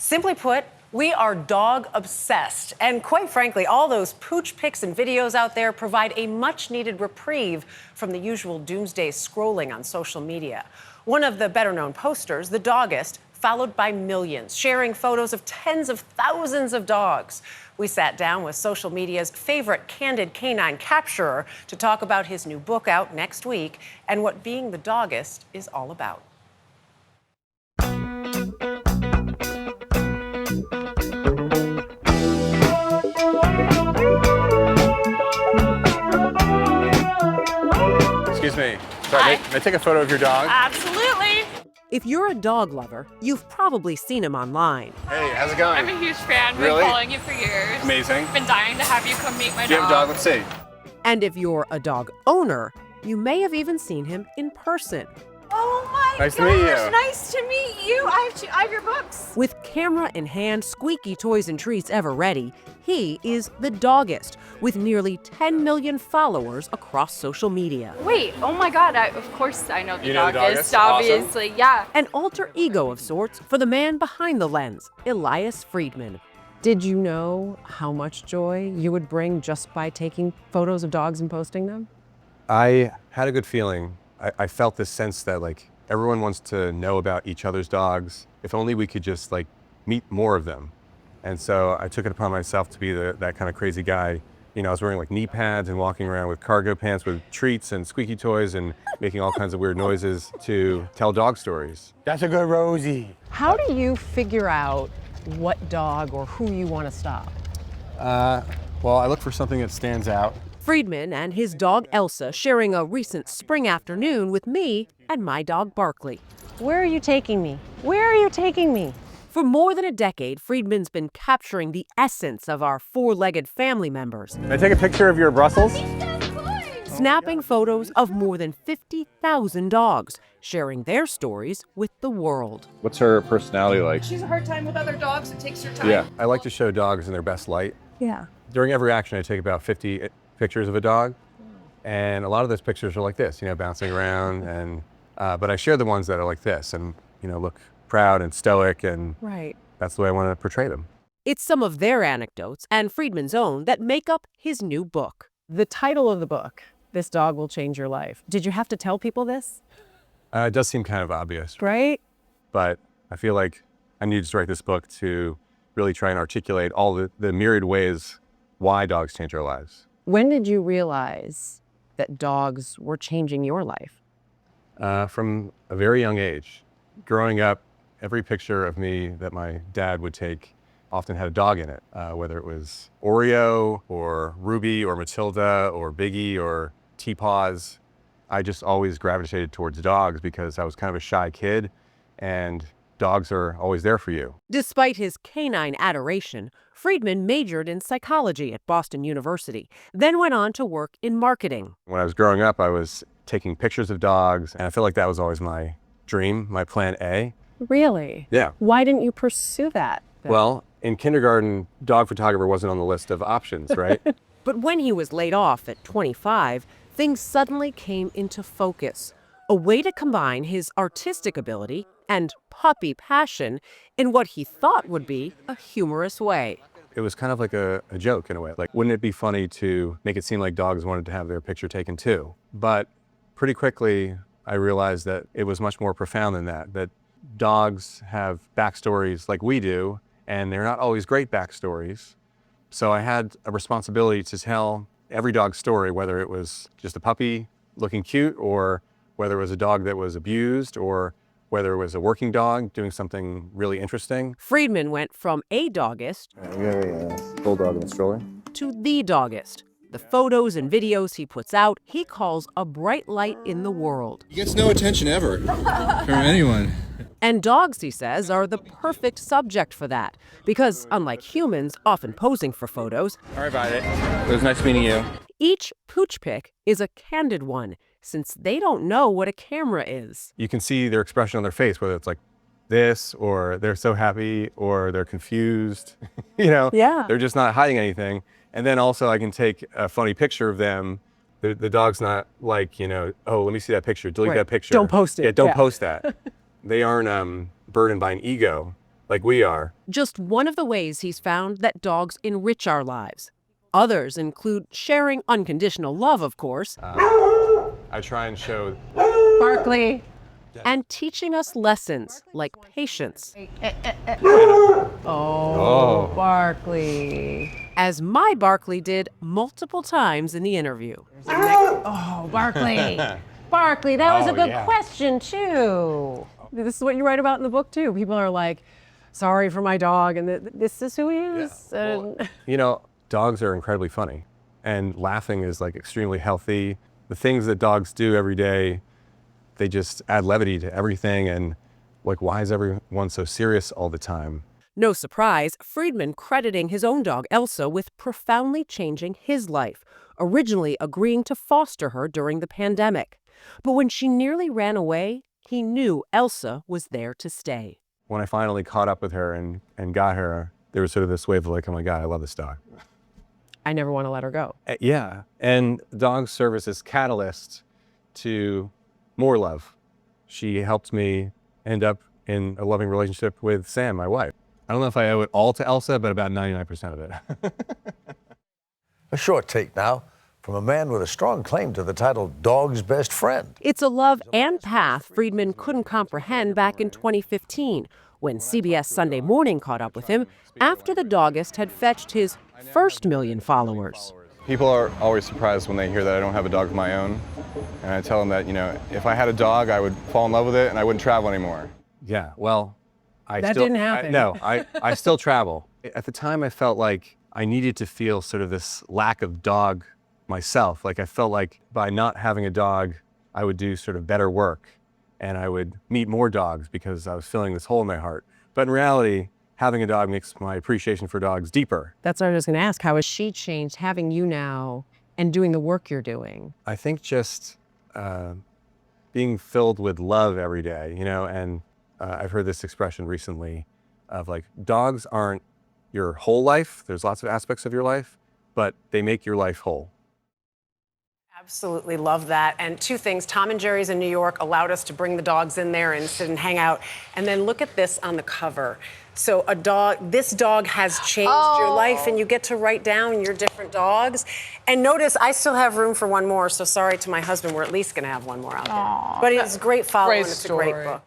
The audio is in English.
Simply put, we are dog obsessed. And quite frankly, all those pooch pics and videos out there provide a much needed reprieve from the usual doomsday scrolling on social media. One of the better known posters, the Dogist, followed by millions, sharing photos of tens of thousands of dogs. We sat down with social media's favorite candid canine capturer to talk about his new book out next week and what being the Dogist is all about. Excuse me. Sorry, may I take a photo of your dog? Absolutely. If you're a dog lover, you've probably seen him online. Hey, how's it going? I'm a huge fan. Really? Been following you for years. Amazing. Been dying to have you come meet my dog. Do you have a dog? Let's see. And if you're a dog owner, you may have even seen him in person. Oh my Nice gosh, to meet you. nice to meet you. I have your books. With camera in hand, squeaky toys and treats ever ready, he is the Dogist, with nearly 10 million followers across social media. Wait, oh my God, of course I know the You know the Dogist, Dogist? obviously, yeah. An alter ego of sorts for the man behind the lens, Elias Friedman. Did you know how much joy you would bring just by taking photos of dogs and posting them? I had a good feeling. I felt this sense that like everyone wants to know about each other's dogs. If only we could just like meet more of them. And so I took it upon myself to be that kind of crazy guy. You know, I was wearing like knee pads and walking around with cargo pants with treats and squeaky toys and making all kinds of weird noises to tell dog stories. That's a good Rosie. How do you figure out what dog or who you want to stop? Well, I look for something that stands out. Friedman and his dog Elsa sharing a recent spring afternoon with me and my dog Barkley. Where are you taking me? Where are you taking me? For more than a decade, Friedman's been capturing the essence of our four-legged family members. Can I take a picture of your Brussels? Snapping photos of more than 50,000 dogs, sharing their stories with the world. What's her personality like? She has a hard time with other dogs. It takes her time. Yeah, I like to show dogs in their best light. Yeah. During every action, I take about 50 pictures of a dog. And a lot of those pictures are like this, you know, bouncing around. And but I share the ones that are like this and, you know, look proud and stoic. And Right. that's the way I want to portray them. It's some of their anecdotes and Friedman's own that make up his new book. The title of the book, This Dog Will Change Your Life. Did you have to tell people this? It does seem kind of obvious, Right? but I feel like I need to write this book to really try and articulate all the myriad ways why dogs change our lives. When did you realize that dogs were changing your life? From a very young age. Growing up, every picture of me that my dad would take often had a dog in it, whether it was Oreo or Ruby or Matilda or Biggie or T-Paws. I just always gravitated towards dogs because I was kind of a shy kid and dogs are always there for you. Despite his canine adoration, Friedman majored in psychology at Boston University, then went on to work in marketing. When I was growing up, I was taking pictures of dogs, and I feel like that was always my dream, my plan A. Really? Yeah. Why didn't you pursue that? Well, in kindergarten, dog photographer wasn't on the list of options, right? But when he was laid off at 25, things suddenly came into focus. A way to combine his artistic ability and puppy passion in what he thought would be a humorous way. It was kind of like a joke in a way. Like, wouldn't it be funny to make it seem like dogs wanted to have their picture taken too? But pretty quickly, I realized that it was much more profound than that dogs have backstories like we do, and they're not always great backstories. So I had a responsibility to tell every dog's story, whether it was just a puppy looking cute, or whether it was a dog that was abused, or whether it was a working dog doing something really interesting. Friedman went from a Dogist We got a bulldog in the stroller. to the Dogist. The photos and videos he puts out, he calls a bright light in the world. He gets no attention ever from anyone. And dogs, he says, are the perfect subject for that. Because unlike humans, often posing for photos, Sorry about it. It was nice meeting you. each pooch pic is a candid one, since they don't know what a camera is. You can see their expression on their face, whether it's like this, or they're so happy, or they're confused. You know, Yeah. They're just not hiding anything. And then also I can take a funny picture of them. The dog's not like, you know, oh, let me see that picture, delete Right. that picture. Don't post it. Yeah, don't Yeah. post that. They aren't burdened by an ego. like we are. Just one of the ways he's found that dogs enrich our lives. Others include sharing unconditional love, of course, I try and show. Barkley, and teaching us lessons like patience. Oh. Barkley. As my Barkley did multiple times in the interview. Oh, Barkley. Barkley, that was a good question, too. This is what you write about in the book, too. People are like, sorry for my dog, and this is who he is. And You know, dogs are incredibly funny, and laughing is like extremely healthy. The things that dogs do every day, they just add levity to everything. And like, why is everyone so serious all the time? No surprise, Friedman crediting his own dog, Elsa, with profoundly changing his life, originally agreeing to foster her during the pandemic. But when she nearly ran away, he knew Elsa was there to stay. When I finally caught up with her and got her, there was sort of this wave of like, oh my God, I love this dog. I never want to let her go. Yeah, and dogs serve as this catalyst to more love. She helped me end up in a loving relationship with Sam, my wife. I don't know if I owe it all to Elsa, but about 99% of it. A short take now from a man with a strong claim to the title Dog's Best Friend. It's a love and path Friedman couldn't comprehend back in 2015 when CBS Sunday Morning caught up with him after the Dogist had fetched his first 1 million followers. People are always surprised when they hear that I don't have a dog of my own. And I tell them that, you know, if I had a dog, I would fall in love with it and I wouldn't travel anymore. Yeah, well, That didn't happen. I still travel. At the time, I felt like I needed to feel sort of this lack of dog myself. Like I felt like by not having a dog, I would do sort of better work and I would meet more dogs because I was feeling this hole in my heart. But in reality, having a dog makes my appreciation for dogs deeper. That's what I was going to ask. How has she changed having you now and doing the work you're doing? I think just being filled with love every day, you know, and I've heard this expression recently of like, dogs aren't your whole life. There's lots of aspects of your life, but they make your life whole. Absolutely love that. And two things, Tom and Jerry's in New York allowed us to bring the dogs in there and sit and hang out. And then look at this on the cover. So this dog has changed your life, and you get to write down your different dogs. And notice I still have room for one more, so sorry to my husband, we're at least gonna have one more out there. But it's a great follow and it's a great book.